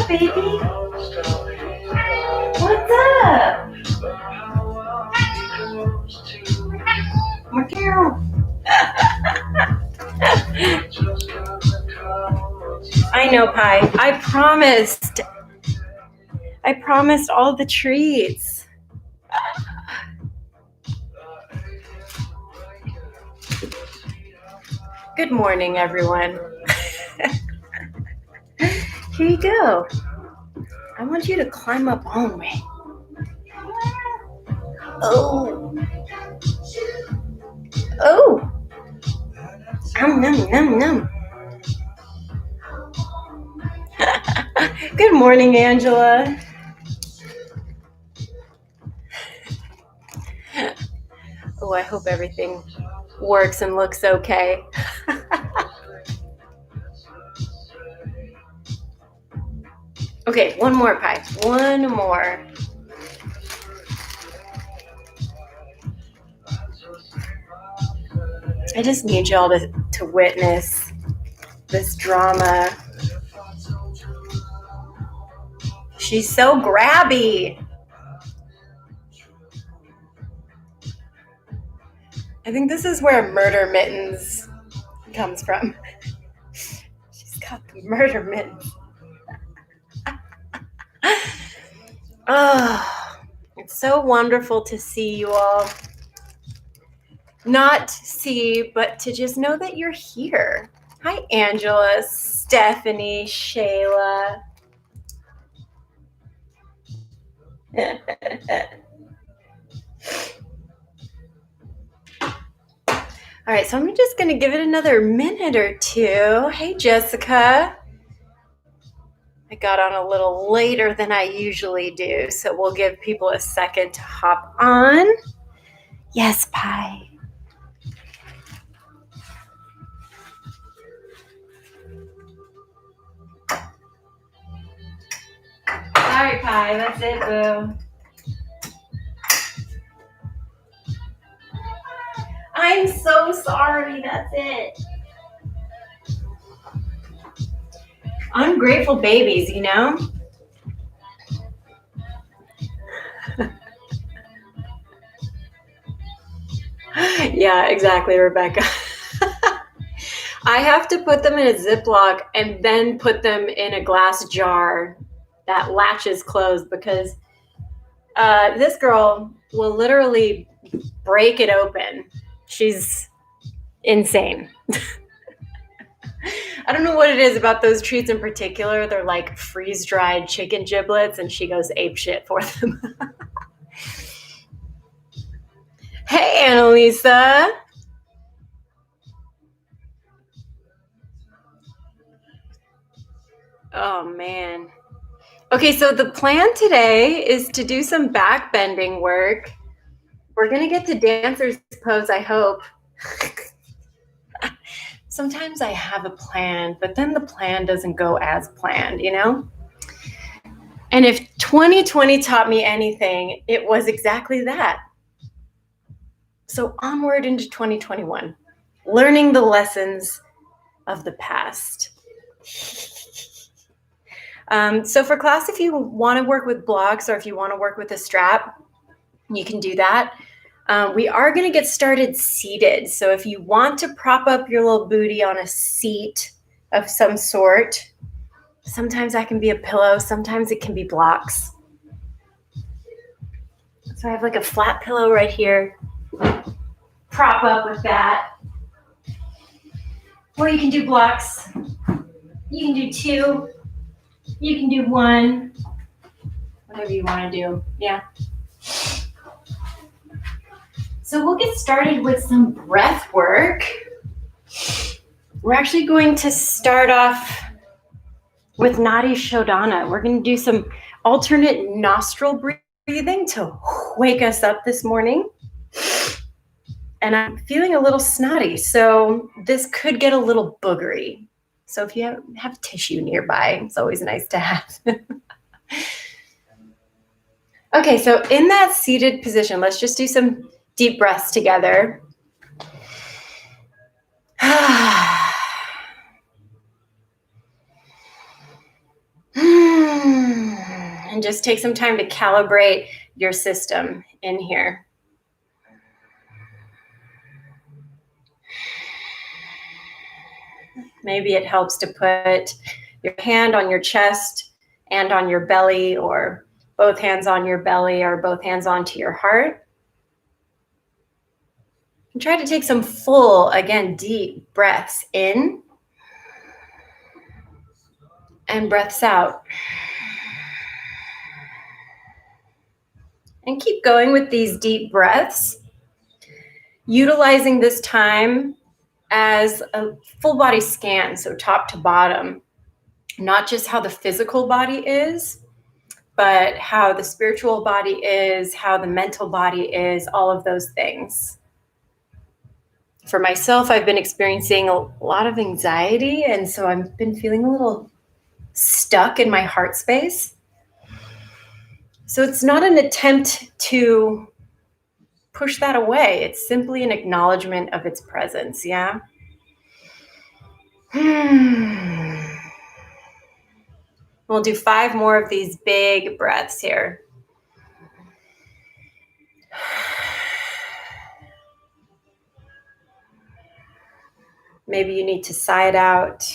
up, baby? What's up? Meow. I know, Pi. I promised all the treats. Good morning, everyone. Here you go. I want you to climb up all the way. Oh. Oh. Num. Good morning, Angela. Oh, I hope everything works and looks okay. Okay, one more, Pi. One more. I just need y'all to witness this drama. She's so grabby. I think this is where murder mittens comes from. She's got the murder mittens. Oh, it's so wonderful to see you all. Not see, but to just know that you're here. Hi, Angela, Stephanie, Shayla. All right, so I'm just going to give it another minute or two. Hey, Jessica. I got on a little later than I usually do, so we'll give people a second to hop on. Yes, Pi. Sorry, Pi. That's it, boo. I'm so sorry. That's it. Ungrateful babies, you know? Yeah, exactly, Rebecca. I have to put them in a Ziploc and then put them in a glass jar that latches closed because this girl will literally break it open. She's insane. I don't know what it is about those treats in particular. They're like freeze-dried chicken giblets, and she goes apeshit for them. Hey, Annalisa. Oh, man. Okay, so the plan today is to do some back bending work. We're going to get to dancer's pose, I hope. Sometimes I have a plan, but then the plan doesn't go as planned, you know? And if 2020 taught me anything, it was exactly that. So onward into 2021, learning the lessons of the past. So for class, if you want to work with blocks or if you want to work with a strap, you can do that. We are going to get started seated. So if you want to prop up your little booty on a seat of some sort, sometimes that can be a pillow, sometimes it can be blocks. So I have like a flat pillow right here. Prop up with that. Or you can do blocks. You can do 2. You can do 1. Whatever you want to do. Yeah. So we'll get started with some breath work. We're actually going to start off with Nadi Shodana. We're going to do some alternate nostril breathing to wake us up this morning. And I'm feeling a little snotty, so this could get a little boogery. So if you have tissue nearby, it's always nice to have. Okay, so in that seated position, let's just do some deep breaths together. And just take some time to calibrate your system in here. Maybe it helps to put your hand on your chest and on your belly, or both hands on your belly, or both hands onto your heart. And try to take some full, again, deep breaths in and breaths out. And keep going with these deep breaths, utilizing this time as a full body scan, so top to bottom, not just how the physical body is, but how the spiritual body is, how the mental body is, all of those things. For myself, I've been experiencing a lot of anxiety, and so I've been feeling a little stuck in my heart space. So it's not an attempt to push that away. It's simply an acknowledgement of its presence, yeah? We'll do 5 more of these big breaths here. Maybe you need to sigh it out.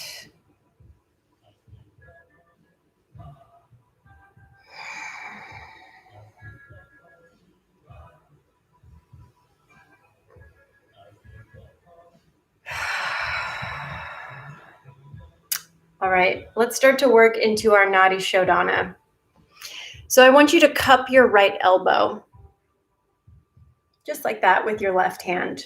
All right, let's start to work into our Nadi Shodana. So I want you to cup your right elbow, just like that with your left hand.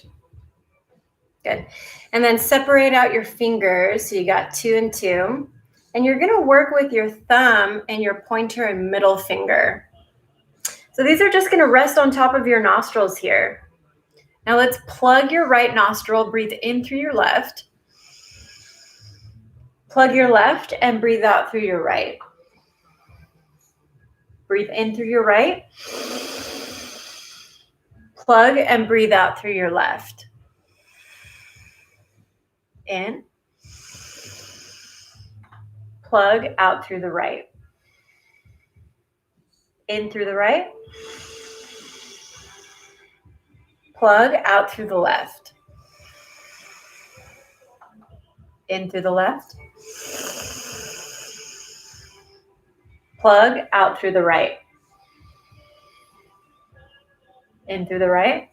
Good. And then separate out your fingers. So you got 2 and 2. And you're going to work with your thumb and your pointer and middle finger. So these are just going to rest on top of your nostrils here. Now let's plug your right nostril, breathe in through your left. Plug your left and breathe out through your right. Breathe in through your right. Plug and breathe out through your left. In. Plug out through the right. In through the right. Plug out through the left. In through the left. Plug out through the right. In through the right.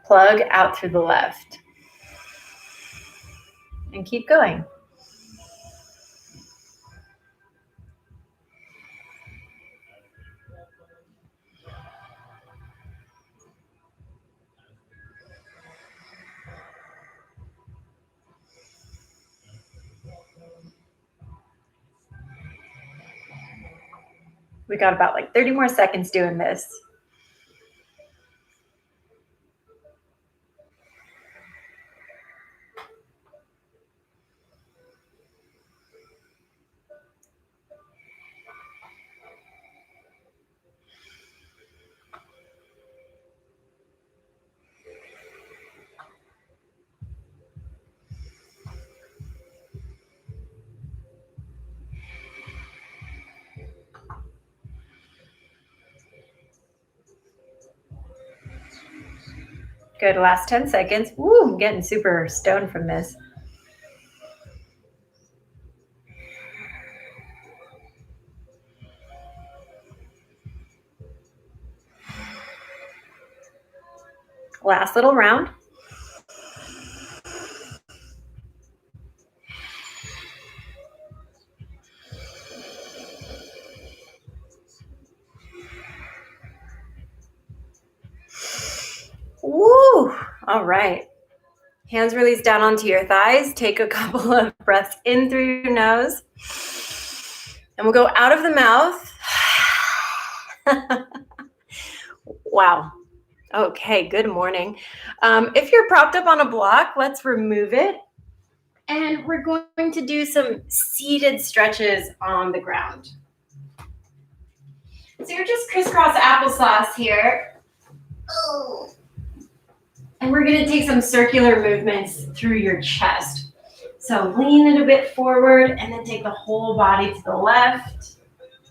Plug out through the left. And keep going. We got about like 30 more seconds doing this. Good, last 10 seconds. Woo, I'm getting super stoned from this. Last little round. Woo! All right. Hands release down onto your thighs. Take a couple of breaths in through your nose. And we'll go out of the mouth. Wow. Okay, good morning. If you're propped up on a block, let's remove it. And we're going to do some seated stretches on the ground. So you're just crisscross applesauce here. And we're going to take some circular movements through your chest. So lean it a bit forward and then take the whole body to the left,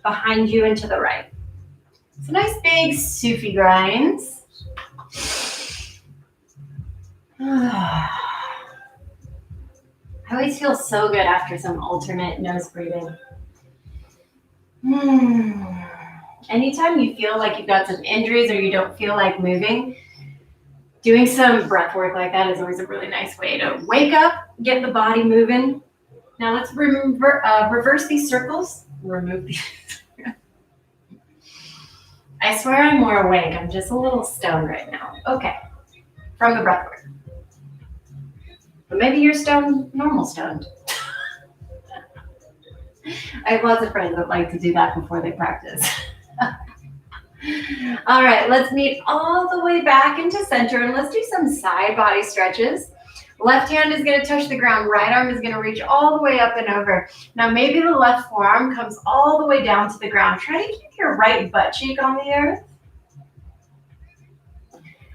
behind you and to the right. So nice big Sufi grinds. I always feel so good after some alternate nose breathing. Anytime you feel like you've got some injuries or you don't feel like moving, doing some breath work like that is always a really nice way to wake up, get the body moving. Now let's reverse these circles. Remove these. I swear I'm more awake. I'm just a little stoned right now. Okay, from the breath work. But maybe you're stoned, normal stoned. I have lots of friends that like to do that before they practice. All right, let's meet all the way back into center and let's do some side body stretches. Left hand is going to touch the ground. Right arm is going to reach all the way up and over. Now maybe the left forearm comes all the way down to the ground. Try to keep your right butt cheek on the earth.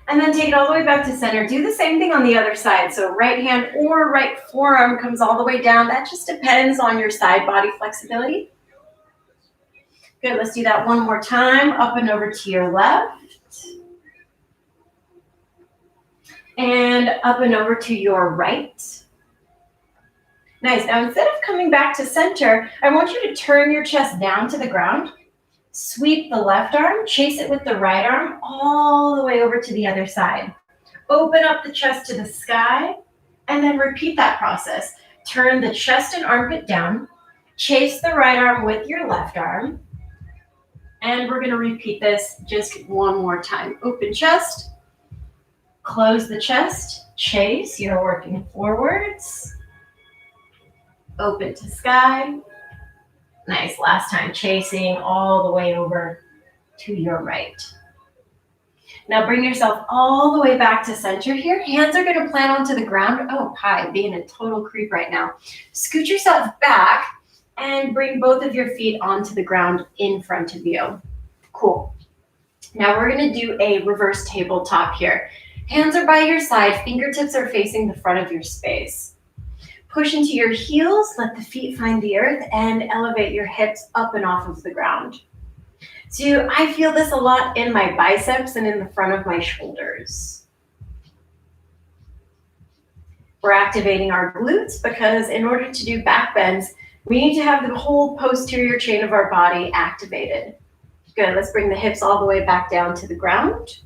And then take it all the way back to center. Do the same thing on the other side. So right hand or right forearm comes all the way down. That just depends on your side body flexibility. Good, let's do that one more time. Up and over to your left. And up and over to your right. Nice. Now instead of coming back to center, I want you to turn your chest down to the ground. Sweep the left arm, chase it with the right arm all the way over to the other side. Open up the chest to the sky, and then repeat that process. Turn the chest and armpit down, chase the right arm with your left arm, and we're going to repeat this just one more time. Open chest, close the chest, chase, you're working forwards, open to sky. Nice, last time, chasing all the way over to your right. Now bring yourself all the way back to center here. Hands are going to plant onto the ground. Oh, hi, being a total creep right now. Scoot yourself back and bring both of your feet onto the ground in front of you. Cool. Now we're going to do a reverse tabletop here. Hands are by your side, fingertips are facing the front of your space. Push into your heels, let the feet find the earth, and elevate your hips up and off of the ground. So I feel this a lot in my biceps and in the front of my shoulders. We're activating our glutes because in order to do back bends, we need to have the whole posterior chain of our body activated. Good, let's bring the hips all the way back down to the ground.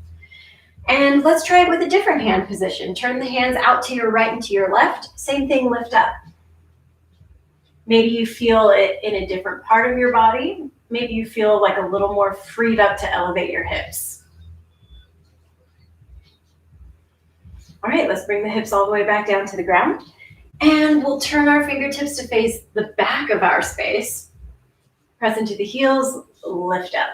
And let's try it with a different hand position. Turn the hands out to your right and to your left. Same thing, lift up. Maybe you feel it in a different part of your body. Maybe you feel like a little more freed up to elevate your hips. All right, let's bring the hips all the way back down to the ground. And we'll turn our fingertips to face the back of our space. Press into the heels, lift up.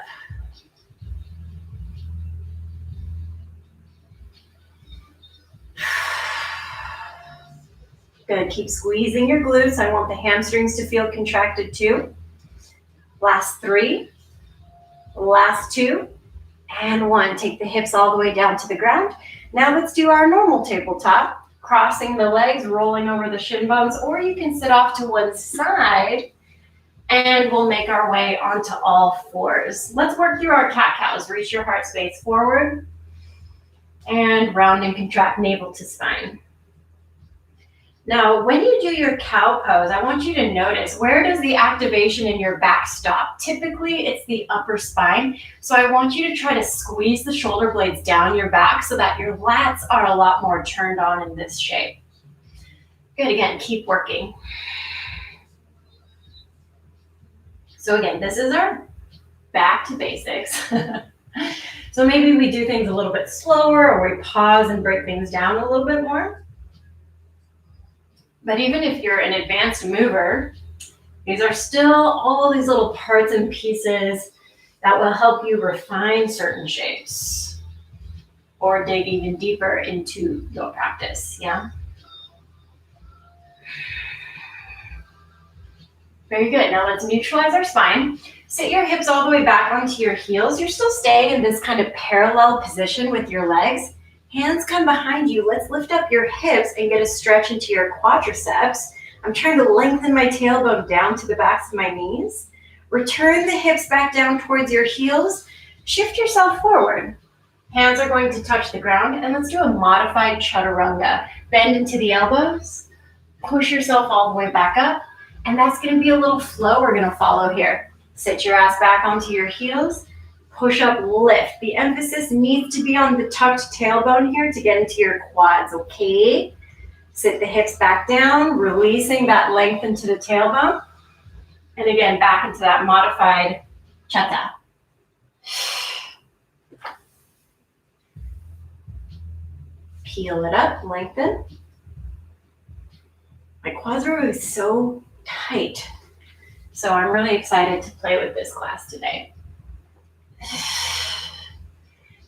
Good, keep squeezing your glutes. I want the hamstrings to feel contracted too. Last 3, last 2, and 1. Take the hips all the way down to the ground. Now let's do our normal tabletop, crossing the legs, rolling over the shin bones, or you can sit off to one side and we'll make our way onto all fours. Let's work through our cat-cows. Reach your heart space forward and round and contract navel to spine. Now, when you do your cow pose, I want you to notice, where does the activation in your back stop? Typically, it's the upper spine. So I want you to try to squeeze the shoulder blades down your back so that your lats are a lot more turned on in this shape. Good, again, keep working. So again, this is our back to basics. So maybe we do things a little bit slower, or we pause and break things down a little bit more. But even if you're an advanced mover, these are still all these little parts and pieces that will help you refine certain shapes or dig even deeper into your practice, yeah? Very good. Now let's neutralize our spine. Sit your hips all the way back onto your heels. You're still staying in this kind of parallel position with your legs. Hands come behind you. Let's lift up your hips and get a stretch into your quadriceps. I'm trying to lengthen my tailbone down to the backs of my knees. Return the hips back down towards your heels. Shift yourself forward. Hands are going to touch the ground, and let's do a modified Chaturanga. Bend into the elbows. Push yourself all the way back up. And that's going to be a little flow we're going to follow here. Sit your ass back onto your heels. Push up, lift. The emphasis needs to be on the tucked tailbone here to get into your quads, okay? Sit the hips back down, releasing that length into the tailbone. And again, back into that modified Chata. Peel it up, lengthen. My quads are always so tight. So I'm really excited to play with this class today.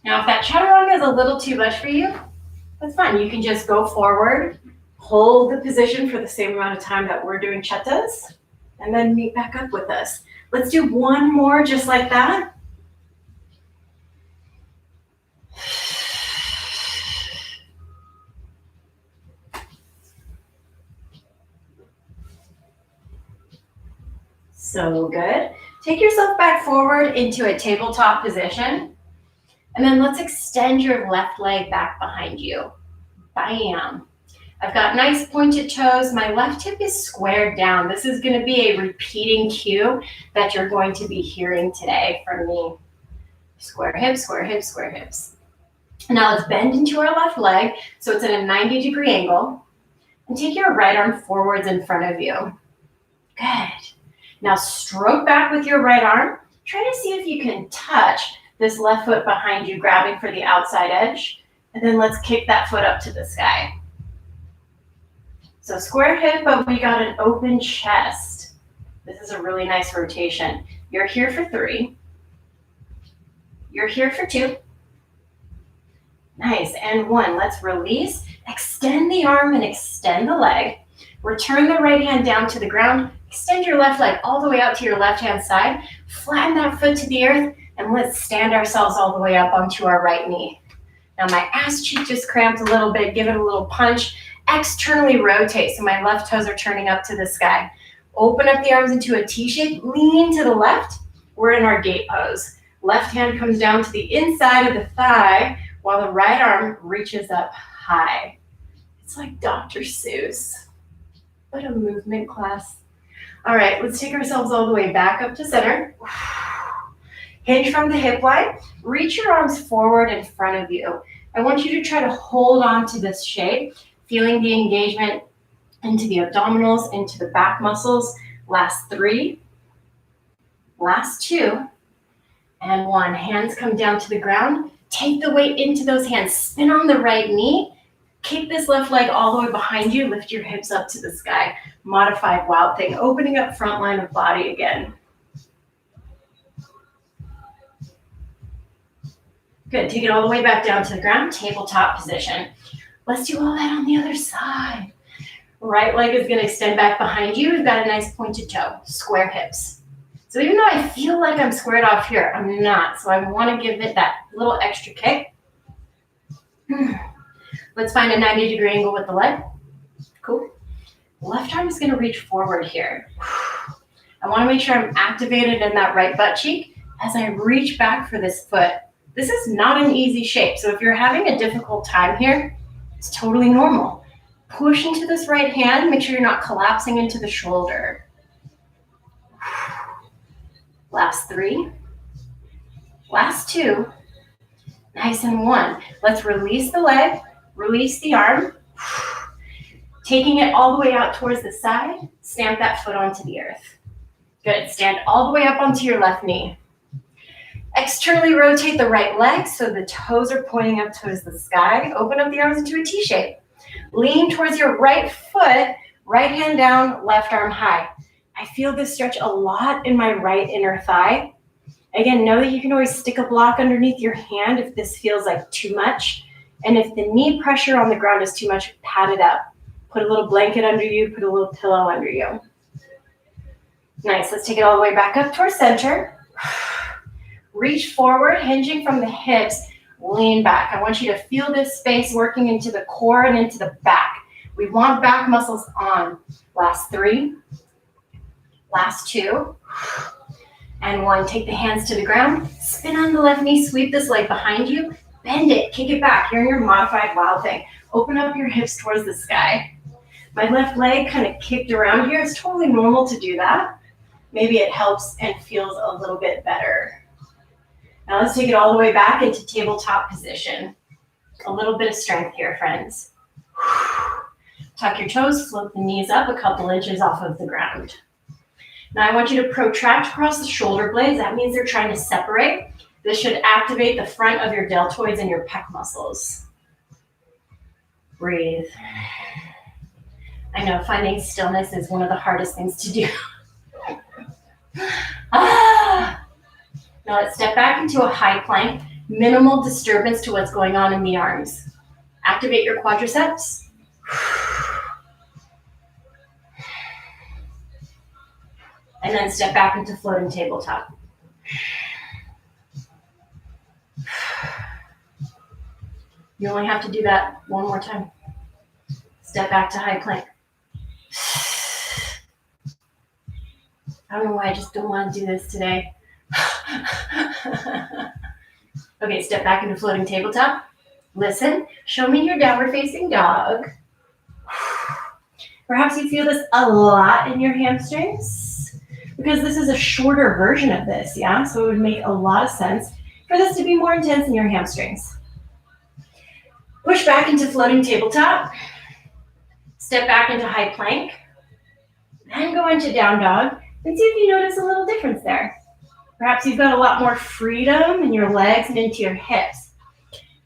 Now, if that Chaturanga is a little too much for you, that's fine. You can just go forward, hold the position for the same amount of time that we're doing Chatas, and then meet back up with us. Let's do one more just like that. So good. Take yourself back forward into a tabletop position. And then let's extend your left leg back behind you. Bam. I've got nice pointed toes. My left hip is squared down. This is going to be a repeating cue that you're going to be hearing today from me. Square hips, square hips, square hips. Now let's bend into our left leg so it's at a 90-degree angle. And take your right arm forwards in front of you. Good. Now stroke back with your right arm. Try to see if you can touch this left foot behind you, grabbing for the outside edge. And then let's kick that foot up to the sky. So square hip, but we got an open chest. This is a really nice rotation. You're here for 3. You're here for 2. Nice, and 1. Let's release. Extend the arm and extend the leg. Return the right hand down to the ground. Extend your left leg all the way out to your left-hand side. Flatten that foot to the earth, and let's stand ourselves all the way up onto our right knee. Now my ass cheek just cramped a little bit. Give it a little punch. Externally rotate, so my left toes are turning up to the sky. Open up the arms into a T shape. Lean to the left. We're in our gate pose. Left hand comes down to the inside of the thigh, while the right arm reaches up high. It's like Dr. Seuss. What a movement class. All right, let's take ourselves all the way back up to center. Hinge from the hip line. Reach your arms forward in front of you. I want you to try to hold on to this shape, feeling the engagement into the abdominals, into the back muscles. Last 3. Last 2. And 1. Hands come down to the ground. Take the weight into those hands. Spin on the right knee. Kick this left leg all the way behind you. Lift your hips up to the sky. Modified wild thing. Opening up front line of body again. Good. Take it all the way back down to the ground. Tabletop position. Let's do all that on the other side. Right leg is going to extend back behind you. We've got a nice pointed toe. Square hips. So even though I feel like I'm squared off here, I'm not. So I want to give it that little extra kick. Let's find a 90-degree angle with the leg. Cool. Left arm is going to reach forward here. I want to make sure I'm activated in that right butt cheek as I reach back for this foot. This is not an easy shape. So if you're having a difficult time here, it's totally normal. Push into this right hand. Make sure you're not collapsing into the shoulder. Last 3. Last 2. Nice, and 1. Let's release the leg. Release the arm. Taking it all the way out towards the side. Stamp that foot onto the earth. Good. Stand all the way up onto your left knee. Externally rotate the right leg so the toes are pointing up towards the sky. Open up the arms into a T shape. Lean towards your right foot. Right hand down, left arm high. I feel this stretch a lot in my right inner thigh. Again, know that you can always stick a block underneath your hand if this feels like too much. And if the knee pressure on the ground is too much, pat it up. Put a little blanket under you, put a little pillow under you. Nice, let's take it all the way back up towards center. Reach forward, hinging from the hips, lean back. I want you to feel this space working into the core and into the back. We want back muscles on. Last 3, last 2, and 1. Take the hands to the ground, spin on the left knee, sweep this leg behind you, bend it, kick it back. You're in your modified wild thing. Open up your hips towards the sky. My left leg kind of kicked around here. It's totally normal to do that. Maybe it helps and feels a little bit better. Now let's take it all the way back into tabletop position. A little bit of strength here, friends. Tuck your toes, float the knees up a couple inches off of the ground. Now I want you to protract across the shoulder blades. That means they're trying to separate. This should activate the front of your deltoids and your pec muscles. Breathe. I know finding stillness is one of the hardest things to do. Now let's step back into a high plank. Minimal disturbance to what's going on in the arms. Activate your quadriceps. And then step back into floating tabletop. You only have to do that one more time. Step back to high plank. I don't know why I just don't want to do this today. Okay, step back into floating tabletop. Listen, show me your downward facing dog. Perhaps you feel this a lot in your hamstrings because this is a shorter version of this, yeah? So it would make a lot of sense for this to be more intense in your hamstrings. Push back into floating tabletop. Step back into high plank. Then go into down dog and see if you notice a little difference there. Perhaps you've got a lot more freedom in your legs and into your hips.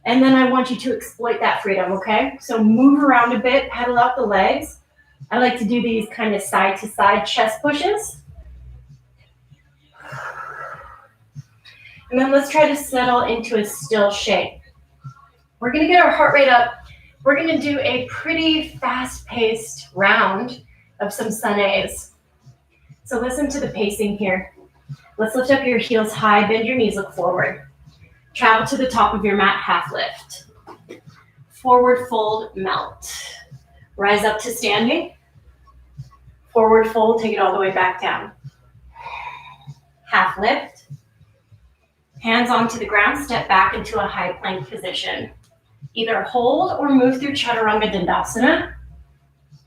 And then I want you to exploit that freedom, okay? So move around a bit, pedal out the legs. I like to do these kind of side to side chest pushes. And then let's try to settle into a still shape. We're gonna get our heart rate up. We're gonna do a pretty fast-paced round of some sunnays. So listen to the pacing here. Let's lift up your heels high, bend your knees, look forward. Travel to the top of your mat, half lift. Forward fold, melt. Rise up to standing. Forward fold, take it all the way back down. Half lift. Hands onto the ground, step back into a high plank position. Either hold or move through Chaturanga Dandasana.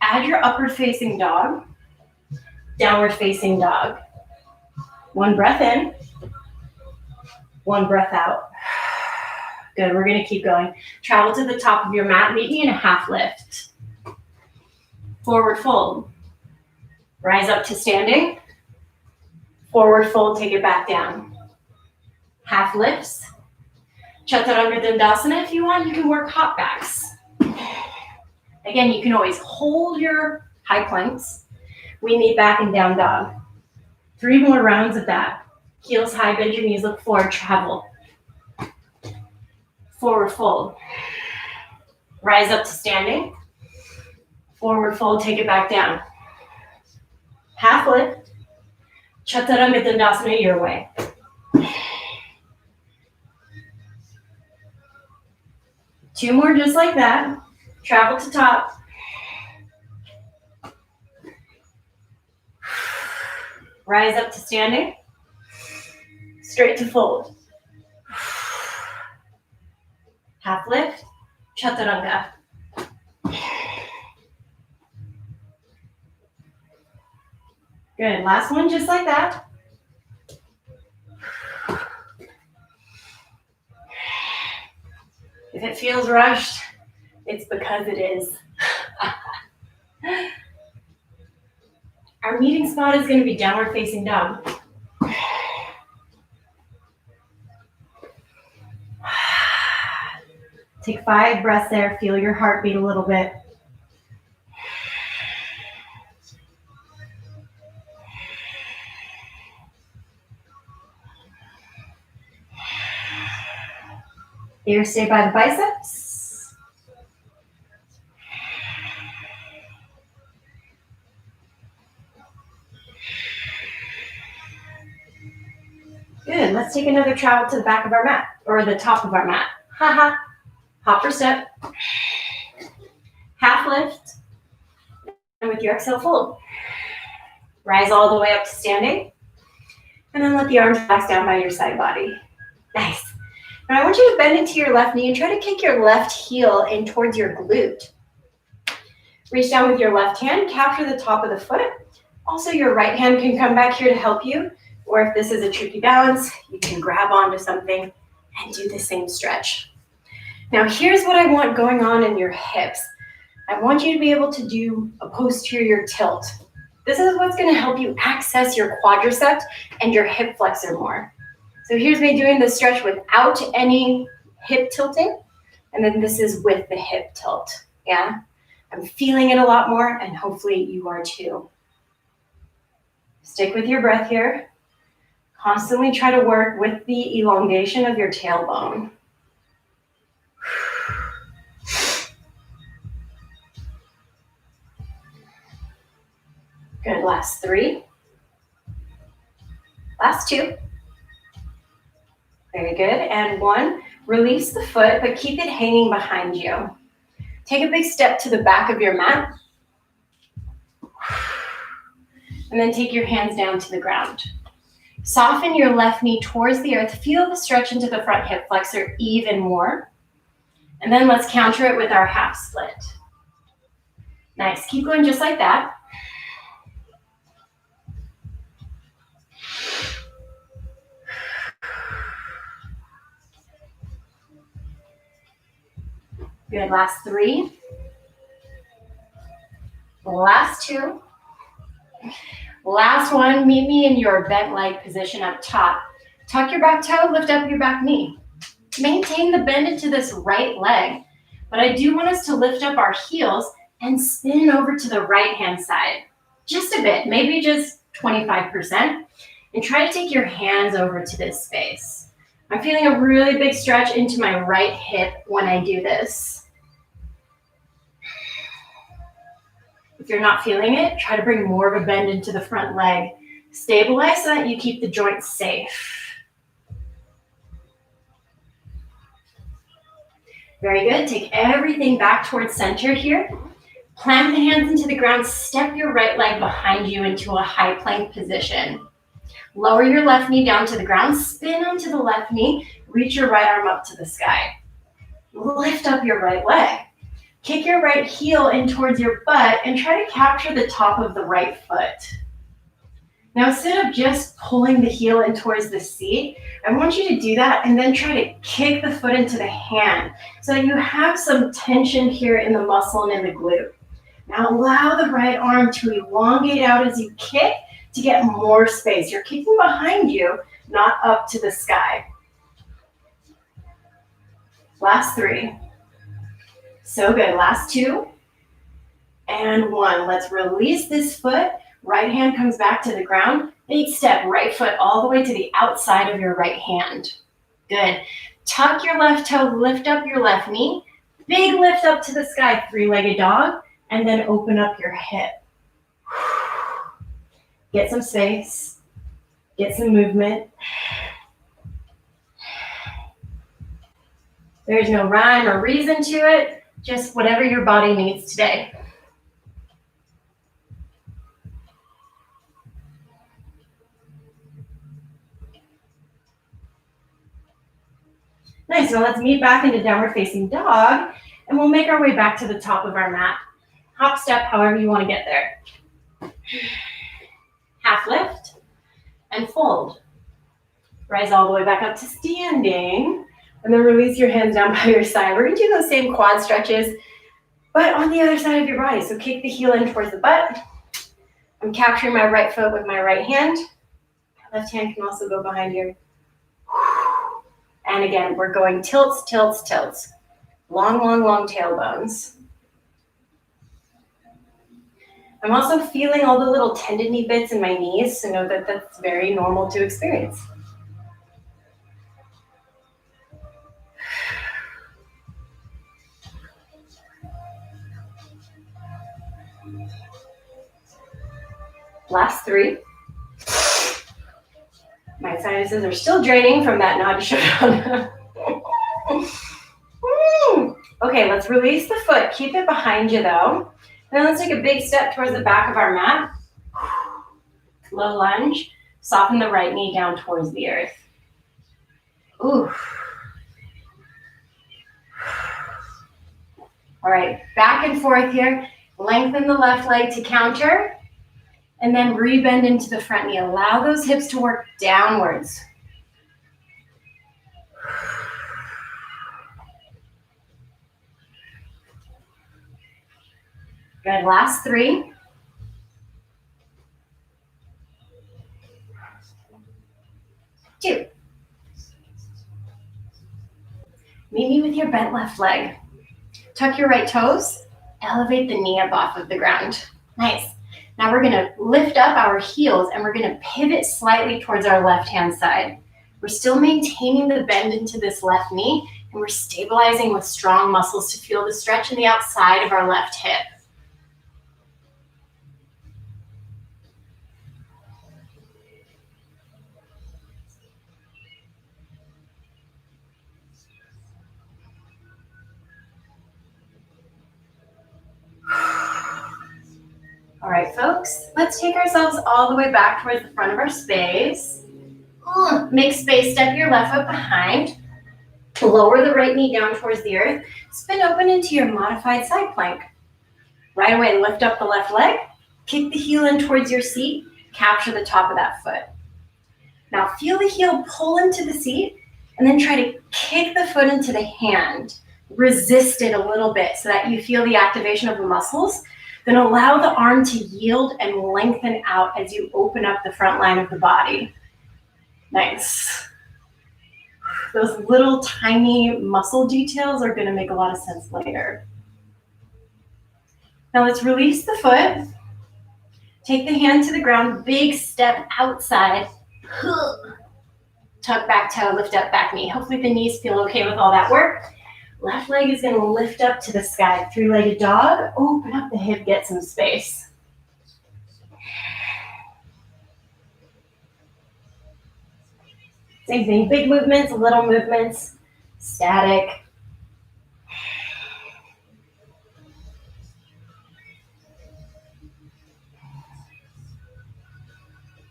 Add your upward facing dog, downward facing dog. 1 breath in, 1 breath out. Good, we're gonna keep going. Travel to the top of your mat, meet me in a half lift. Forward fold. Rise up to standing. Forward fold, take it back down. Half lifts. Chaturanga Dandasana, if you want, you can work hop backs. Again, you can always hold your high planks. We meet back in down dog. 3 more rounds of that. Heels high, bend your knees, look forward, travel. Forward fold. Rise up to standing. Forward fold, take it back down. Half lift. Chaturanga Dandasana your way. Two more just like that. Travel to top. Rise up to standing. Straight to fold. Half lift. Chaturanga. Good. Last one just like that. If it feels rushed, it's because it is. Our meeting spot is going to be downward facing dog. Take 5 breaths there. Feel your heartbeat a little bit. Here, stay by the biceps. Good. Let's take another travel to the back of our mat, or the top of our mat. Haha. Hopper step. Half lift. And with your exhale, fold. Rise all the way up to standing. And then let the arms relax down by your side body. Nice. Now I want you to bend into your left knee and try to kick your left heel in towards your glute. Reach down with your left hand, capture the top of the foot. Also, your right hand can come back here to help you. Or if this is a tricky balance, you can grab onto something and do the same stretch. Now here's what I want going on in your hips. I want you to be able to do a posterior tilt. This is what's going to help you access your quadricep and your hip flexor more. So here's me doing the stretch without any hip tilting. And then this is with the hip tilt. Yeah, I'm feeling it a lot more, and hopefully you are too. Stick with your breath here. Constantly try to work with the elongation of your tailbone. Good, last 3. Last 2. Very good, and 1. Release the foot, but keep it hanging behind you. Take a big step to the back of your mat. And then take your hands down to the ground. Soften your left knee towards the earth. Feel the stretch into the front hip flexor even more. And then let's counter it with our half split. Nice, keep going just like that. Good, last 3. Last 2. Last 1, meet me in your bent leg position up top. Tuck your back toe, lift up your back knee. Maintain the bend into this right leg, but I do want us to lift up our heels and spin over to the right hand side. Just a bit, maybe just 25%, and try to take your hands over to this space. I'm feeling a really big stretch into my right hip when I do this. If you're not feeling it, try to bring more of a bend into the front leg. Stabilize so that you keep the joints safe. Very good. Take everything back towards center here. Plant the hands into the ground. Step your right leg behind you into a high plank position. Lower your left knee down to the ground. Spin onto the left knee. Reach your right arm up to the sky. Lift up your right leg. Kick your right heel in towards your butt and try to capture the top of the right foot. Now, instead of just pulling the heel in towards the seat, I want you to do that and then try to kick the foot into the hand so that you have some tension here in the muscle and in the glute. Now, allow the right arm to elongate out as you kick to get more space. You're kicking behind you, not up to the sky. Last 3. So good. Last 2 and 1. Let's release this foot. Right hand comes back to the ground. Big step, right foot all the way to the outside of your right hand. Good. Tuck your left toe, lift up your left knee. Big lift up to the sky, 3-legged dog, and then open up your hip. Get some space. Get some movement. There's no rhyme or reason to it. Just whatever your body needs today. Nice, now let's meet back into downward facing dog, and we'll make our way back to the top of our mat. Hop step, however you want to get there. Half lift and fold. Rise all the way back up to standing, and then release your hands down by your side. We're gonna do those same quad stretches, but on the other side of your body. So kick the heel in towards the butt. I'm capturing my right foot with my right hand. Left hand can also go behind you. And again, we're going tilts, tilts, tilts. Long, long, long tailbones. I'm also feeling all the little tendony bits in my knees, so know that that's very normal to experience. Last 3. My sinuses are still draining from that Nadi Shodana. Okay, let's release the foot. Keep it behind you though. Now let's take a big step towards the back of our mat. Low lunge. Soften the right knee down towards the earth. Ooh. All right, back and forth here. Lengthen the left leg to counter. And then rebend into the front knee. Allow those hips to work downwards. Good, last 3. 2. Meet me with your bent left leg. Tuck your right toes. Elevate the knee up off of the ground. Nice. Now we're gonna lift up our heels and we're gonna pivot slightly towards our left-hand side. We're still maintaining the bend into this left knee and we're stabilizing with strong muscles to feel the stretch in the outside of our left hip. All right, folks, let's take ourselves all the way back towards the front of our space. Make space, step your left foot behind. Lower the right knee down towards the earth. Spin open into your modified side plank. Right away, lift up the left leg. Kick the heel in towards your seat. Capture the top of that foot. Now feel the heel pull into the seat and then try to kick the foot into the hand. Resist it a little bit so that you feel the activation of the muscles. Then allow the arm to yield and lengthen out as you open up the front line of the body. Nice. Those little tiny muscle details are going to make a lot of sense later. Now let's release the foot. Take the hand to the ground, big step outside. Tuck back toe, lift up back knee. Hopefully the knees feel okay with all that work. Left leg is going to lift up to the sky. 3-legged dog. Open up the hip, get some space. Same thing, big movements, little movements, static.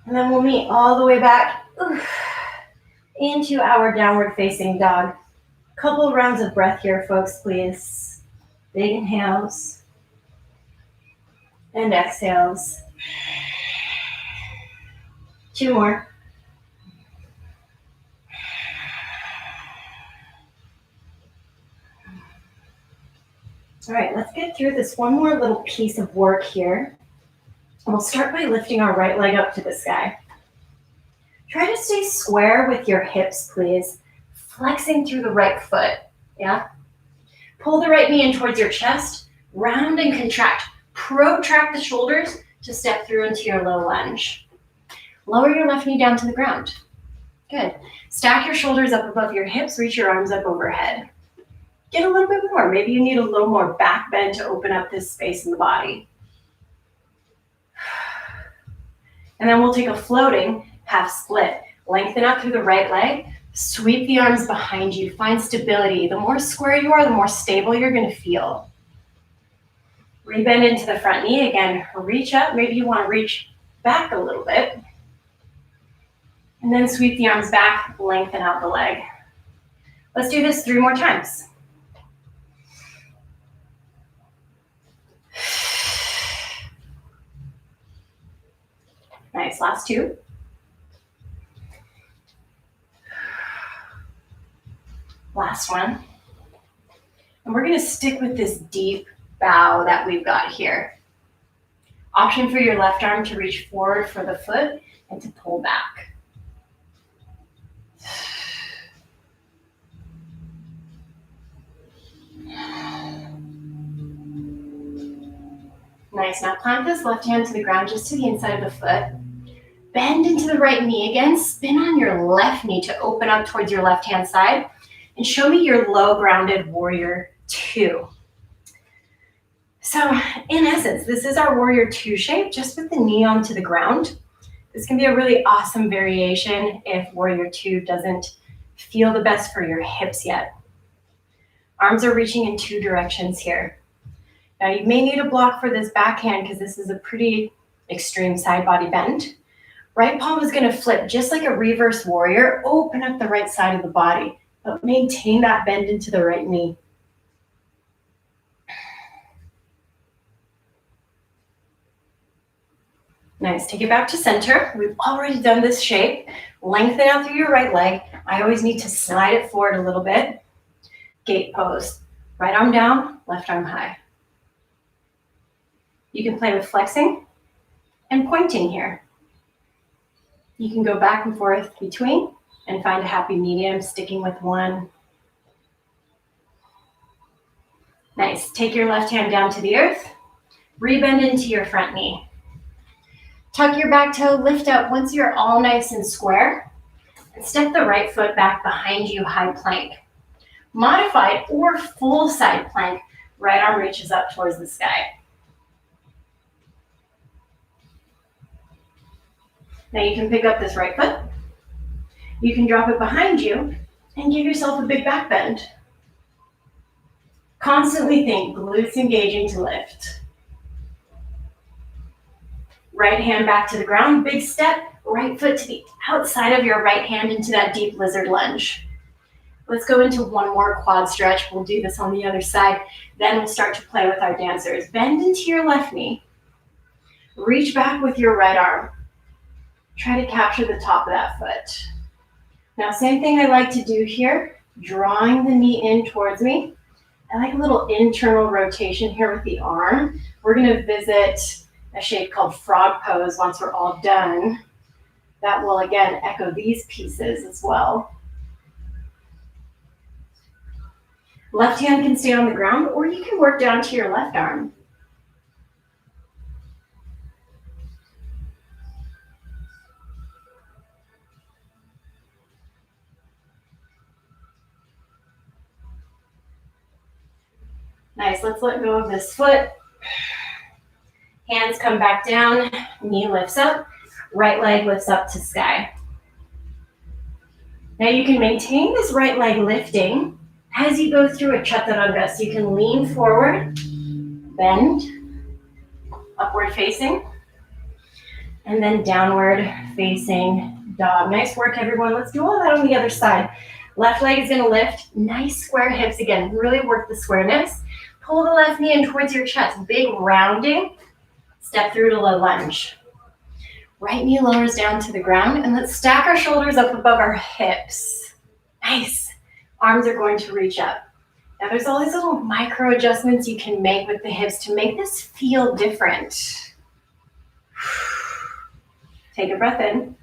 And then we'll meet all the way back into our downward facing dog. Couple rounds of breath here, folks, please. Big inhales and exhales. 2 more. All right, let's get through this one more little piece of work here. And we'll start by lifting our right leg up to the sky. Try to stay square with your hips, please. Flexing through the right foot, yeah? Pull the right knee in towards your chest, round and contract. Protract the shoulders to step through into your low lunge. Lower your left knee down to the ground. Good. Stack your shoulders up above your hips, reach your arms up overhead. Get a little bit more. Maybe you need a little more back bend to open up this space in the body. And then we'll take a floating half split. Lengthen out through the right leg. Sweep the arms behind you. Find stability. The more square you are, the more stable you're going to feel. Rebend into the front knee. Again, reach up. Maybe you want to reach back a little bit. And then sweep the arms back. Lengthen out the leg. Let's do this 3 more times. Nice. Last 2. Last one. And we're going to stick with this deep bow that we've got here. Option for your left arm to reach forward for the foot and to pull back. Nice. Now plant this left hand to the ground just to the inside of the foot. Bend into the right knee again. Spin on your left knee to open up towards your left hand side. And show me your low grounded warrior 2. So in essence, this is our warrior 2 shape, just with the knee onto the ground. This can be a really awesome variation if warrior 2 doesn't feel the best for your hips yet. Arms are reaching in 2 directions here. Now you may need a block for this backhand because this is a pretty extreme side body bend. Right palm is going to flip just like a reverse warrior. Open up the right side of the body, but maintain that bend into the right knee. Nice. Take it back to center. We've already done this shape. Lengthen out through your right leg. I always need to slide it forward a little bit. Gate pose. Right arm down, left arm high. You can play with flexing and pointing here. You can go back and forth between and find a happy medium, sticking with one. Nice. Take your left hand down to the earth. Rebend into your front knee. Tuck your back toe, lift up once you're all nice and square. And step the right foot back behind you, high plank. Modified or full side plank, right arm reaches up towards the sky. Now you can pick up this right foot. You can drop it behind you and give yourself a big back bend. Constantly think, glutes engaging to lift. Right hand back to the ground, big step, right foot to the outside of your right hand into that deep lizard lunge. Let's go into one more quad stretch. We'll do this on the other side. Then we'll start to play with our dancers. Bend into your left knee. Reach back with your right arm. Try to capture the top of that foot. Now, same thing I like to do here, drawing the knee in towards me. I like a little internal rotation here with the arm. We're going to visit a shape called frog pose once we're all done. That will, again, echo these pieces as well. Left hand can stay on the ground, or you can work down to your left arm. Nice, let's let go of this foot. Hands come back down, knee lifts up, right leg lifts up to sky. Now you can maintain this right leg lifting as you go through a Chaturanga. So you can lean forward, bend, upward facing, and then downward facing dog. Nice work, everyone. Let's do all that on the other side. Left leg is gonna lift, nice square hips again. Really work the squareness. Pull the left knee in towards your chest, big rounding. Step through to low lunge. Right knee lowers down to the ground, and let's stack our shoulders up above our hips. Nice. Arms are going to reach up. Now there's all these little micro adjustments you can make with the hips to make this feel different. Take a breath in.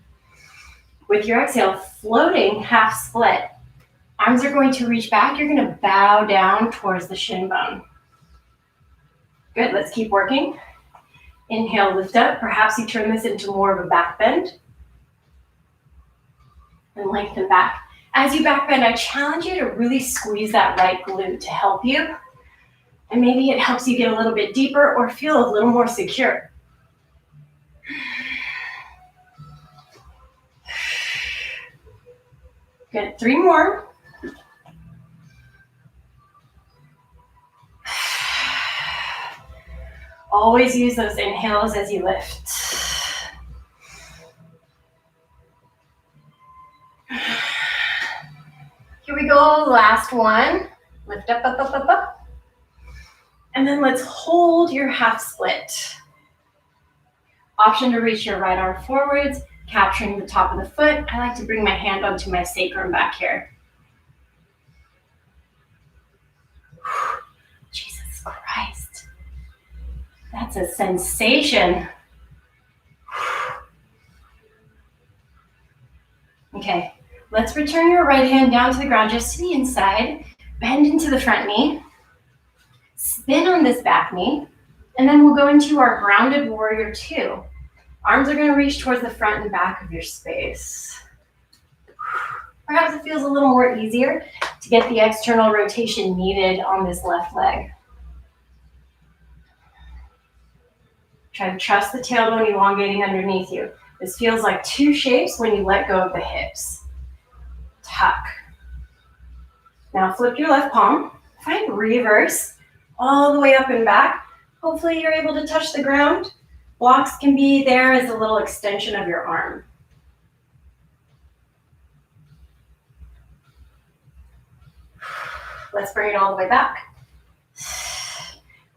With your exhale, floating half split. Arms are going to reach back. You're going to bow down towards the shin bone. Good, let's keep working. Inhale, lift up. Perhaps you turn this into more of a back bend. And lengthen back. As you back bend, I challenge you to really squeeze that right glute to help you. And maybe it helps you get a little bit deeper or feel a little more secure. Good, 3 more. Always use those inhales as you lift. Here we go, last one. Lift up, up, up, up, up. And then let's hold your half split. Option to reach your right arm forwards, capturing the top of the foot. I like to bring my hand onto my sacrum back here. Jesus Christ. That's a sensation. Okay, let's return your right hand down to the ground, just to the inside. Bend into the front knee. Spin on this back knee. And then we'll go into our grounded warrior 2. Arms are going to reach towards the front and back of your space. Perhaps it feels a little more easier to get the external rotation needed on this left leg. Try to trust the tailbone elongating underneath you. This feels like 2 shapes when you let go of the hips. Tuck. Now flip your left palm. Find reverse all the way up and back. Hopefully you're able to touch the ground. Blocks can be there as a little extension of your arm. Let's bring it all the way back.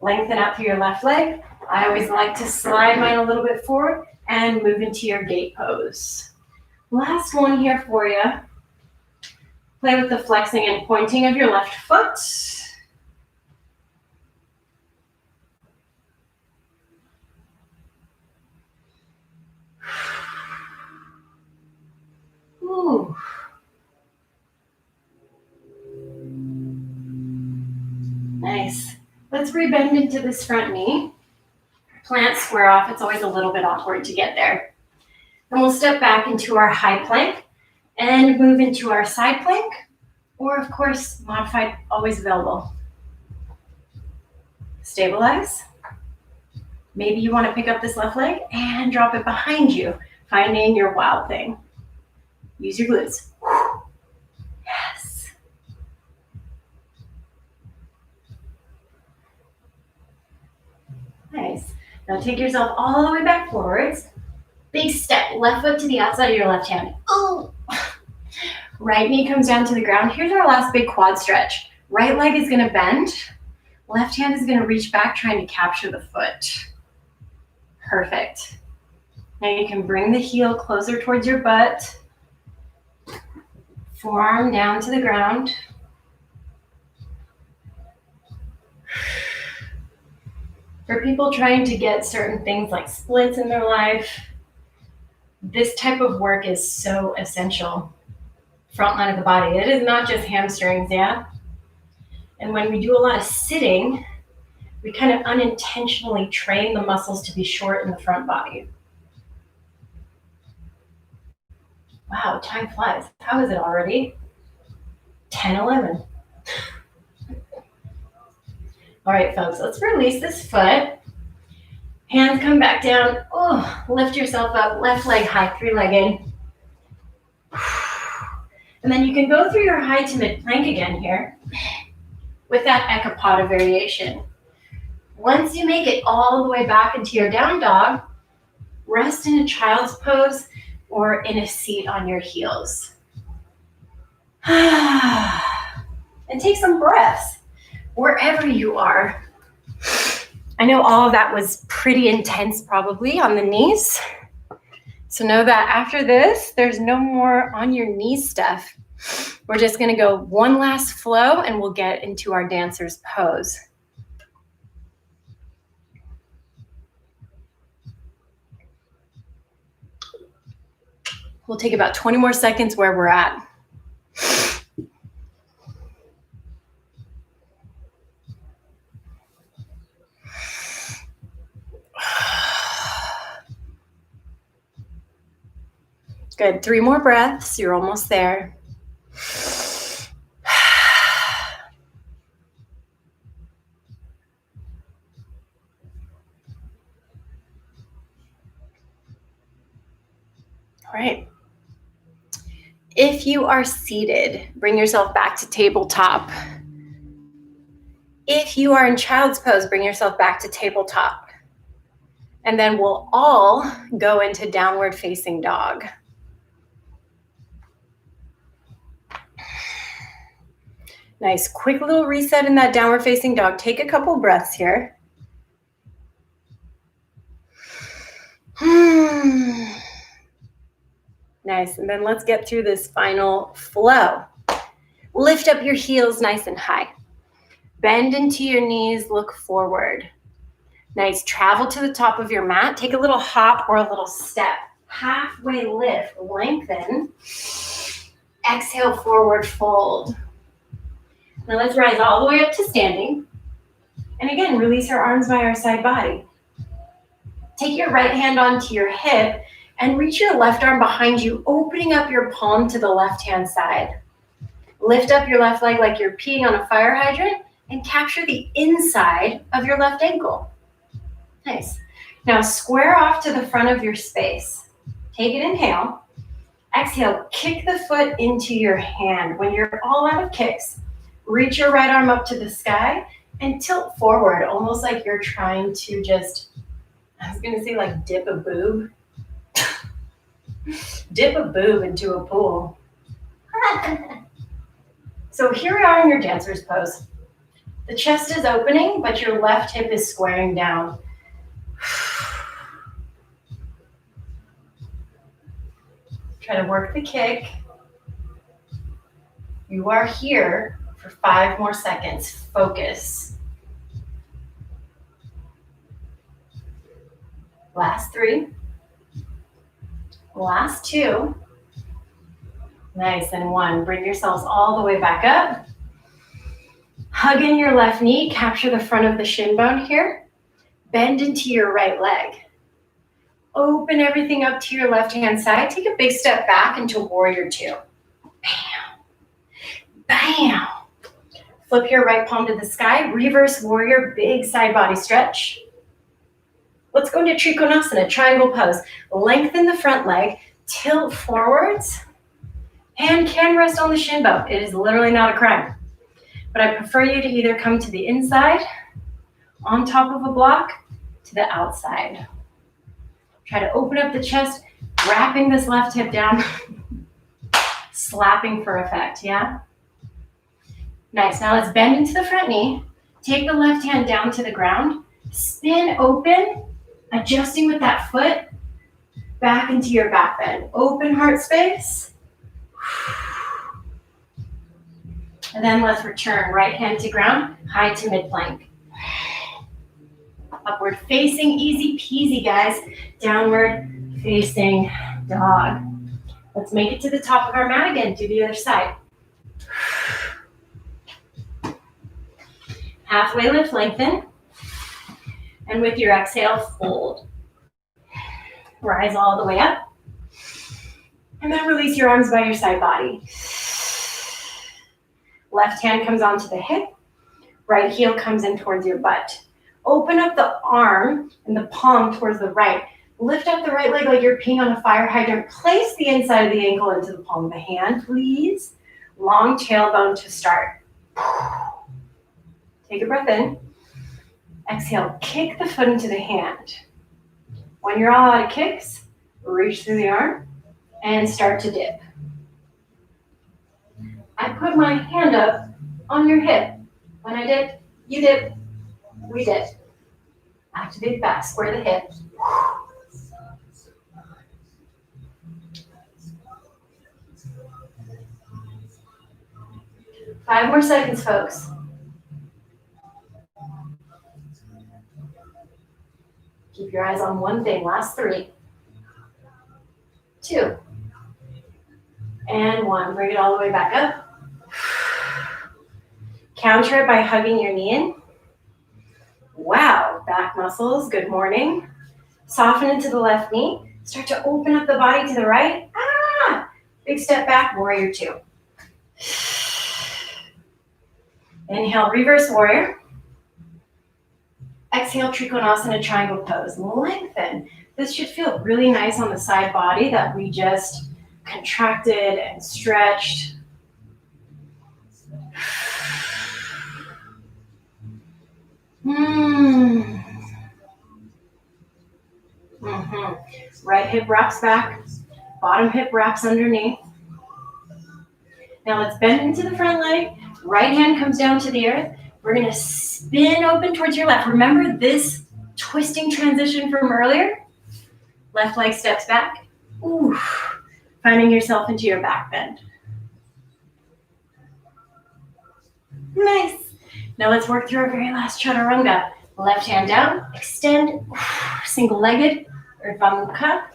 Lengthen out through your left leg. I always like to slide mine a little bit forward and move into your gate pose. Last one here for you. Play with the flexing and pointing of your left foot. Ooh. Nice. Let's rebend into this front knee. Plant square off. It's always a little bit awkward to get there. And we'll step back into our high plank and move into our side plank, or of course, modified, always available. Stabilize. Maybe you want to pick up this left leg and drop it behind you, finding your wild thing. Use your glutes. Yes. Nice. Now take yourself all the way back forwards. Big step, left foot to the outside of your left hand. Oh. Right knee comes down to the ground. Here's our last big quad stretch. Right leg is going to bend. Left hand is going to reach back, trying to capture the foot. Perfect. Now you can bring the heel closer towards your butt. Forearm down to the ground. For people trying to get certain things like splits in their life, this type of work is so essential. Front line of the body. It is not just hamstrings, yeah? And when we do a lot of sitting, we kind of unintentionally train the muscles to be short in the front body. Wow, time flies. How is it already? 10:11. All right, folks, let's release this foot. Hands come back down. Oh, lift yourself up. Left leg high, three-legged. And then you can go through your high to mid plank again here with that ekapada variation. Once you make it all the way back into your down dog, rest in a child's pose or in a seat on your heels. And take some breaths wherever you are. I know all of that was pretty intense probably on the knees. So know that after this, there's no more on your knees stuff. We're just gonna go one last flow and we'll get into our dancer's pose. We'll take about 20 more seconds where we're at. Good, 3 more breaths, you're almost there. All right. If you are seated, bring yourself back to tabletop. If you are in child's pose, bring yourself back to tabletop. And then we'll all go into downward facing dog. Nice, quick little reset in that downward facing dog. Take a couple breaths here. Nice, and then let's get through this final flow. Lift up your heels nice and high. Bend into your knees, look forward. Nice, travel to the top of your mat. Take a little hop or a little step. Halfway lift, lengthen. Exhale, forward fold. Now let's rise all the way up to standing. And again, release our arms by our side body. Take your right hand onto your hip and reach your left arm behind you, opening up your palm to the left-hand side. Lift up your left leg like you're peeing on a fire hydrant and capture the inside of your left ankle. Nice. Now square off to the front of your space. Take an inhale. Exhale, kick the foot into your hand. When you're all out of kicks, reach your right arm up to the sky And tilt forward, almost like you're trying to just, I was gonna say like dip a boob. Dip a boob into a pool. So here we are in your dancer's pose. The chest is opening, but your left hip is squaring down. Try to work the kick. You are here for 5 more seconds. Focus. Last 3. Last 2. Nice, and 1. Bring yourselves all the way back up. Hug in your left knee. Capture the front of the shin bone here. Bend into your right leg. Open everything up to your left-hand side. Take a big step back into warrior 2. Bam. Bam. Flip your right palm to the sky. Reverse warrior, big side body stretch. Let's go into Trikonasana, triangle pose. Lengthen the front leg. Tilt forwards. Hand can rest on the shin bone. It is literally not a crime. But I prefer you to either come to the inside, on top of a block, to the outside. Try to open up the chest, wrapping this left hip down, slapping for effect, yeah? Nice, now let's bend into the front knee, take the left hand down to the ground, spin open, adjusting with that foot, back into your back bend. Open heart space. And then let's return, right hand to ground, high to mid plank. Upward facing, easy peasy, guys. Downward facing dog. Let's make it to the top of our mat again. Do the other side. Halfway lift, lengthen. And with your exhale, fold. Rise all the way up. And then release your arms by your side body. Left hand comes onto the hip. Right heel comes in towards your butt. Open up the arm and the palm towards the right. Lift up the right leg like you're peeing on a fire hydrant. Place the inside of the ankle into the palm of the hand, please. Long tailbone to start. Take a breath in. Exhale, kick the foot into the hand. When you're all out of kicks, reach through the arm and start to dip. I put my hand up on your hip. When I dip, you dip, we dip. Activate back, square the hip. 5 more seconds, folks. Keep your eyes on one thing. Last 3, 2, and 1. Bring it all the way back up. Counter it by hugging your knee in. Wow, back muscles, good morning. Soften into the left knee. Start to open up the body to the right. Big step back, warrior 2. Inhale, reverse warrior. Exhale, Trikonasana, triangle pose. Lengthen. This should feel really nice on the side body that we just contracted and stretched. Right hip wraps back, bottom hip wraps underneath. Now let's bend into the front leg. Right hand comes down to the earth. We're going to spin open towards your left. Remember this twisting transition from earlier? Left leg steps back. Ooh, finding yourself into your back bend. Nice. Now let's work through our very last Chaturanga. Left hand down, extend, single-legged, Urdhva Mukha.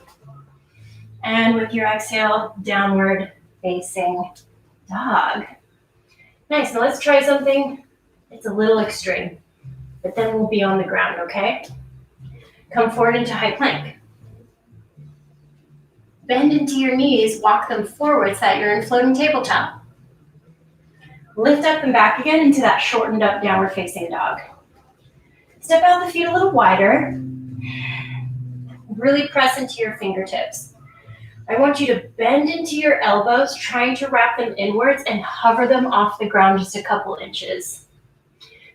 And with your exhale, downward facing dog. Nice, now let's try something. It's a little extreme, but then we'll be on the ground, okay? Come forward into high plank. Bend into your knees, walk them forward so that you're in floating tabletop. Lift up and back again into that shortened up downward facing dog. Step out the feet a little wider. Really press into your fingertips. I want you to bend into your elbows, trying to wrap them inwards and hover them off the ground just a couple inches.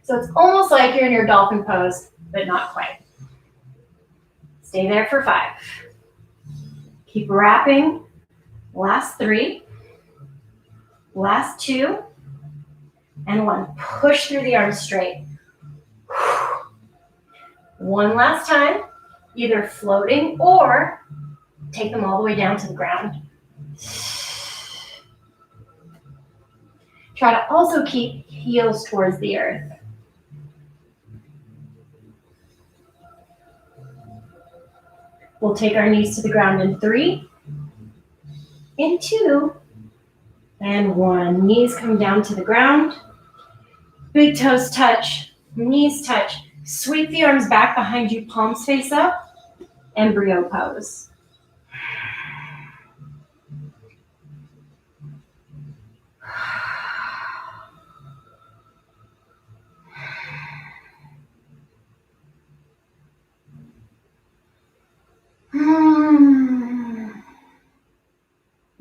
So it's almost like you're in your dolphin pose, but not quite. Stay there for 5. Keep wrapping. Last 3. Last 2. And 1. Push through the arms straight. One last time, either floating or take them all the way down to the ground. Try to also keep heels towards the earth. We'll take our knees to the ground in 3, in 2, and 1. Knees come down to the ground. Big toes touch, knees touch. Sweep the arms back behind you, palms face up, embryo pose.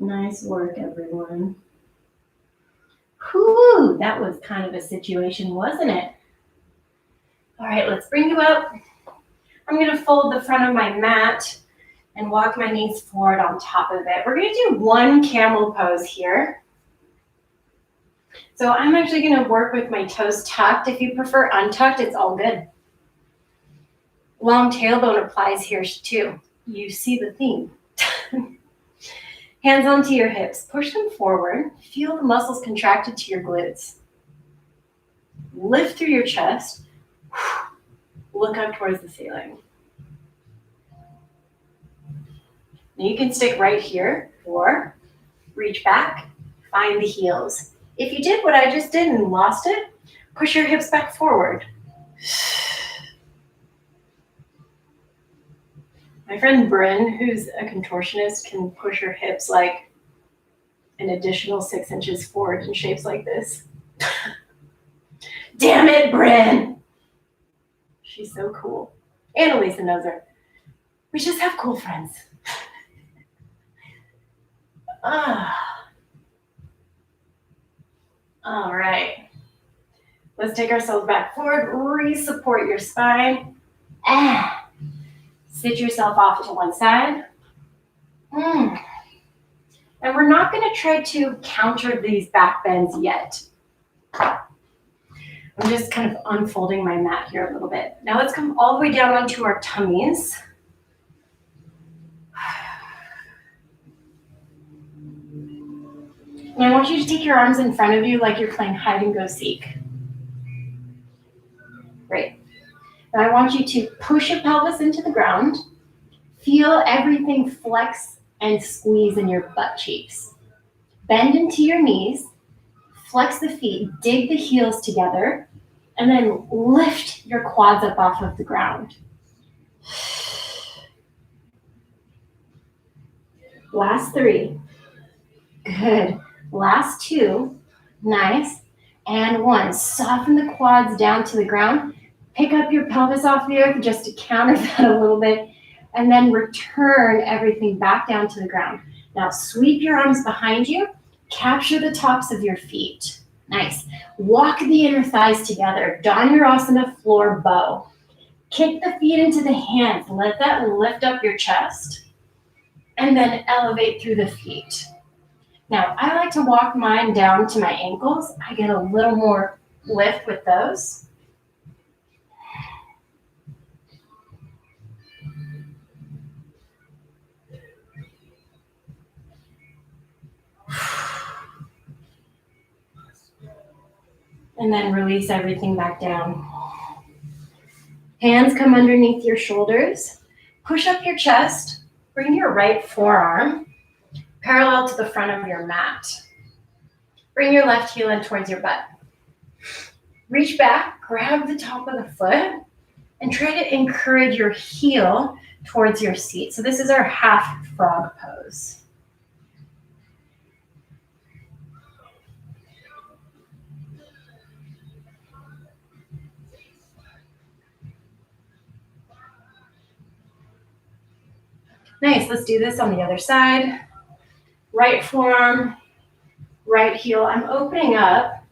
Nice work, everyone. Whew, that was kind of a situation, wasn't it? All right, let's bring you up. I'm going to fold the front of my mat and walk my knees forward on top of it. We're going to do 1 camel pose here. So I'm actually going to work with my toes tucked. If you prefer untucked, it's all good. Long tailbone applies here too. You see the theme. Hands onto your hips. Push them forward. Feel the muscles contracted to your glutes. Lift through your chest. Look up towards the ceiling. Now you can stick right here or reach back, find the heels. If you did what I just did and lost it, push your hips back forward. My friend Bryn, who's a contortionist, can push her hips like an additional 6 inches forward in shapes like this. Damn it, Bryn! She's so cool. Annalisa knows her. We just have cool friends. All right. Let's take ourselves back forward. Re-support your spine. Sit yourself off to one side. And we're not going to try to counter these back bends yet. I'm just kind of unfolding my mat here a little bit. Now let's come all the way down onto our tummies. And I want you to take your arms in front of you like you're playing hide and go seek. Great. Now I want you to push your pelvis into the ground. Feel everything flex and squeeze in your butt cheeks. Bend into your knees. Flex the feet. Dig the heels together. And then lift your quads up off of the ground. Last 3. Good. Last 2. Nice. And 1. Soften the quads down to the ground. Pick up your pelvis off the earth just to counter that a little bit. And then return everything back down to the ground. Now sweep your arms behind you. Capture the tops of your feet. Nice. Walk the inner thighs together. Dhanurasana floor bow. Kick the feet into the hands. Let that lift up your chest. And then elevate through the feet. Now, I like to walk mine down to my ankles. I get a little more lift with those. And then release everything back down. Hands come underneath your shoulders. Push up your chest. Bring your right forearm parallel to the front of your mat. Bring your left heel in towards your butt. Reach back, grab the top of the foot, and try to encourage your heel towards your seat. So this is our half frog pose. Nice, let's do this on the other side. Right forearm, right heel. I'm opening up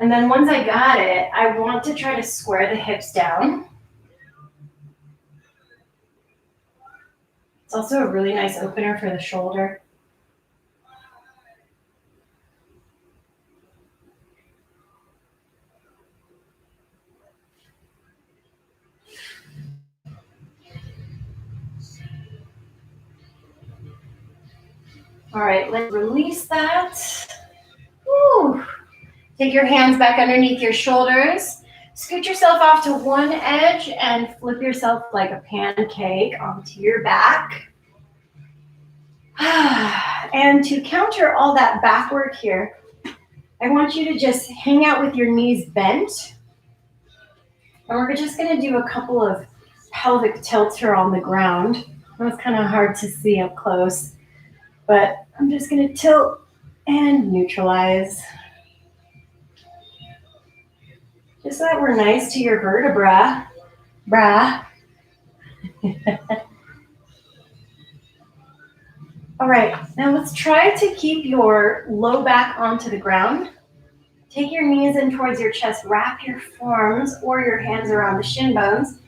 And then once I got it, I want to try to square the hips down. It's also a really nice opener for the shoulder. All right, let's release that. Woo. Take your hands back underneath your shoulders. Scoot yourself off to one edge and flip yourself like a pancake onto your back. And to counter all that back work here, I want you to just hang out with your knees bent. And we're just going to do a couple of pelvic tilts here on the ground. That was kind of hard to see up close, but I'm just going to tilt and neutralize. Just so that we're nice to your vertebra. All right, now let's try to keep your low back onto the ground. Take your knees in towards your chest, wrap your forearms or your hands around the shin bones,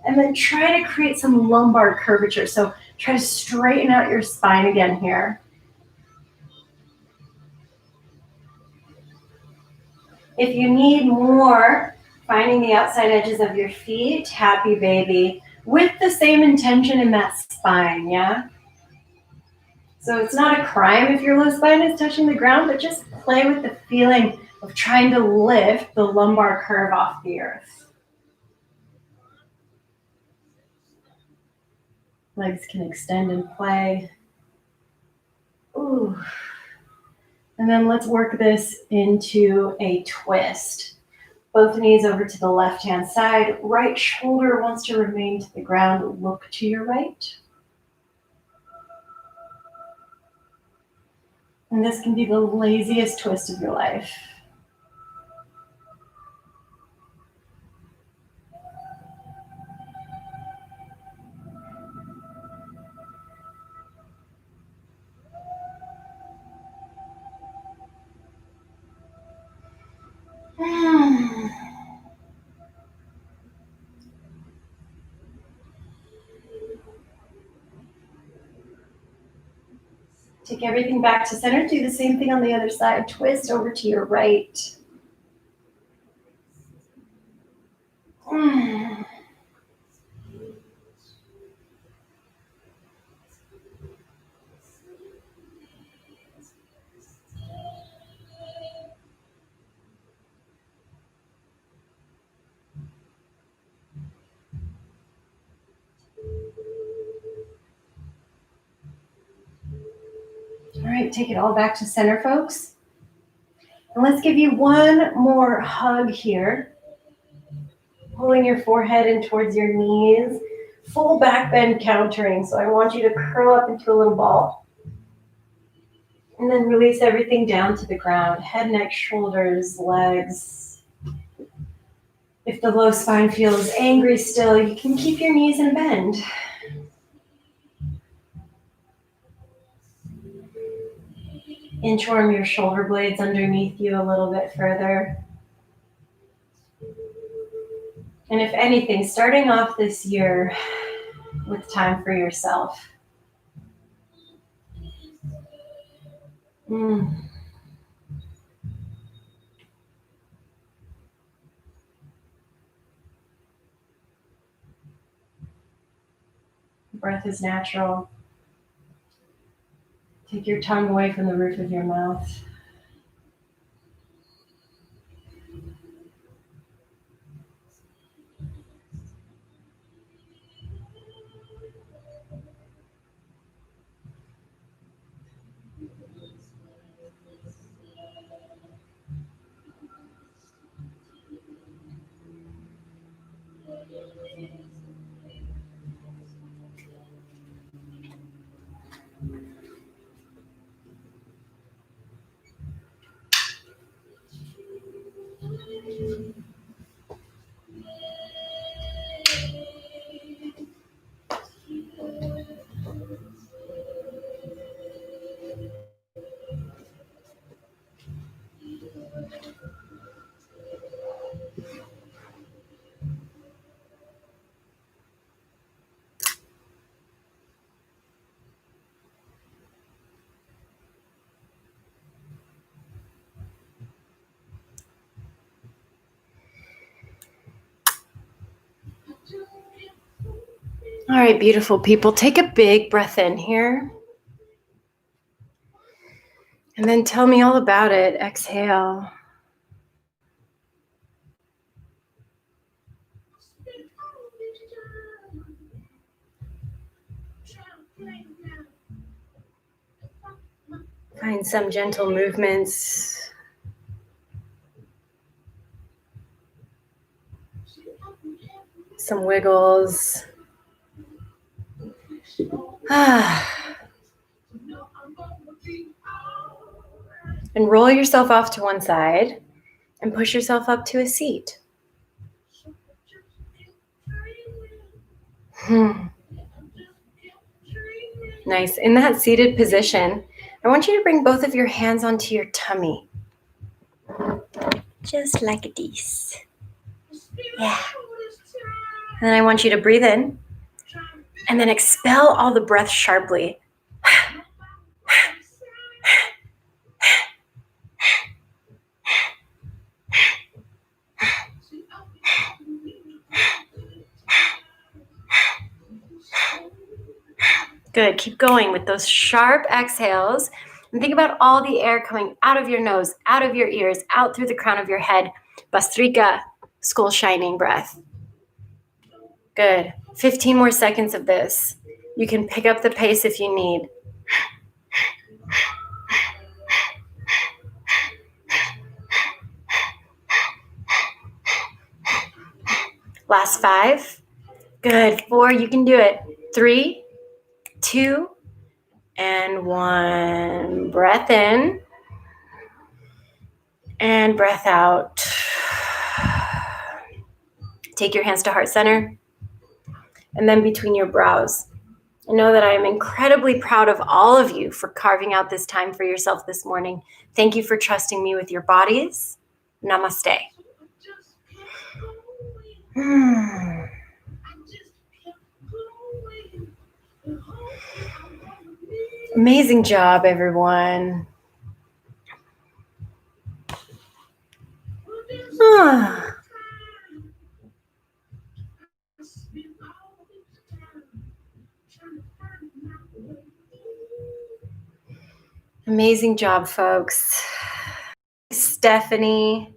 and then try to create some lumbar curvature. So try to straighten out your spine again here. If you need more, finding the outside edges of your feet, happy baby, with the same intention in that spine, yeah? So it's not a crime if your low spine is touching the ground, but just play with the feeling of trying to lift the lumbar curve off the earth. Legs can extend and play. Ooh. And then let's work this into a twist. Both knees over to the left-hand side. Right shoulder wants to remain to the ground. Look to your right. And this can be the laziest twist of your life. Take everything back to center. Do the same thing on the other side. Twist over to your right. All right, take it all back to center, folks. And let's give you one more hug here. Pulling your forehead in towards your knees. Full back bend countering. So I want you to curl up into a little ball. And then release everything down to the ground. Head, neck, shoulders, legs. If the low spine feels angry still, you can keep your knees in bend. Inchworm your shoulder blades underneath you a little bit further. And if anything, starting off this year with time for yourself. Breath is natural. Take your tongue away from the roof of your mouth. All right, beautiful people, take a big breath in here. And then tell me all about it. Exhale. Find some gentle movements. Some wiggles. And roll yourself off to one side and push yourself up to a seat. Nice. In that seated position, I want you to bring both of your hands onto your tummy. Just like this. Yeah. And then I want you to breathe in and then expel all the breath sharply. Good. Keep going with those sharp exhales. And think about all the air coming out of your nose, out of your ears, out through the crown of your head. Bastrika, skull shining breath. Good. 15 more seconds of this. You can pick up the pace if you need. Last 5. Good. 4. You can do it. 3, 2, and 1. Breath in and breath out. Take your hands to heart center and then between your brows. I know that I am incredibly proud of all of you for carving out this time for yourself this morning. Thank you for trusting me with your bodies. Namaste. Amazing job, everyone. Amazing job, folks. Stephanie.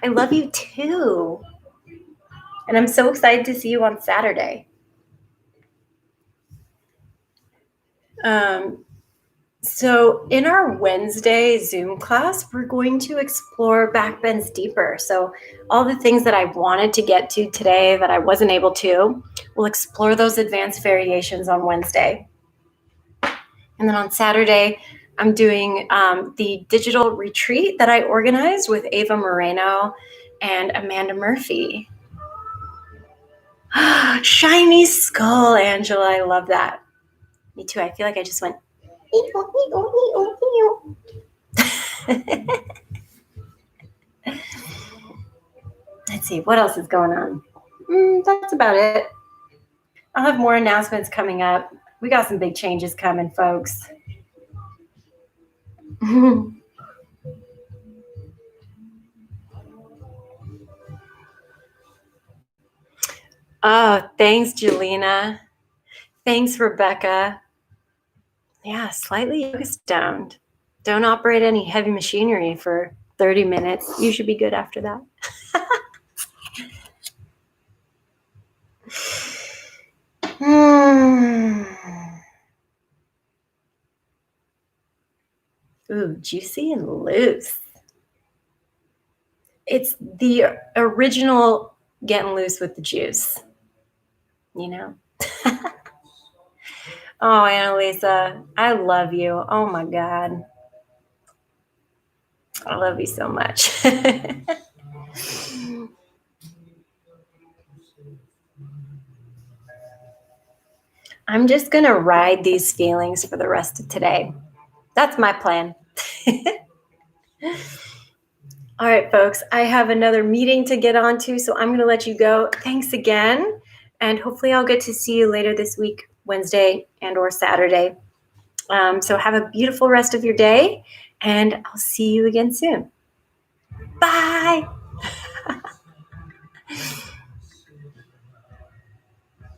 I love you too. And I'm so excited to see you on Saturday. So in our Wednesday Zoom class, we're going to explore backbends deeper. So all the things that I wanted to get to today that I wasn't able to, we'll explore those advanced variations on Wednesday. And then on Saturday, I'm doing the digital retreat that I organized with Ava Moreno and Amanda Murphy. Shiny skull, Angela. I love that. Me too. I feel like I just went. Let's see. What else is going on? That's about it. I'll have more announcements coming up. We got some big changes coming, folks. Oh, thanks, Jelena. Thanks, Rebecca. Yeah, slightly yoga stoned. Don't operate any heavy machinery for 30 minutes. You should be good after that. Ooh, juicy and loose. It's the original getting loose with the juice, you know? Oh, Annalisa, I love you. Oh my God. I love you so much. I'm just going to ride these feelings for the rest of today. That's my plan. All right, folks, I have another meeting to get on to, so I'm going to let you go. Thanks again. And hopefully I'll get to see you later this week, Wednesday and or Saturday. So have a beautiful rest of your day, and I'll see you again soon. Bye.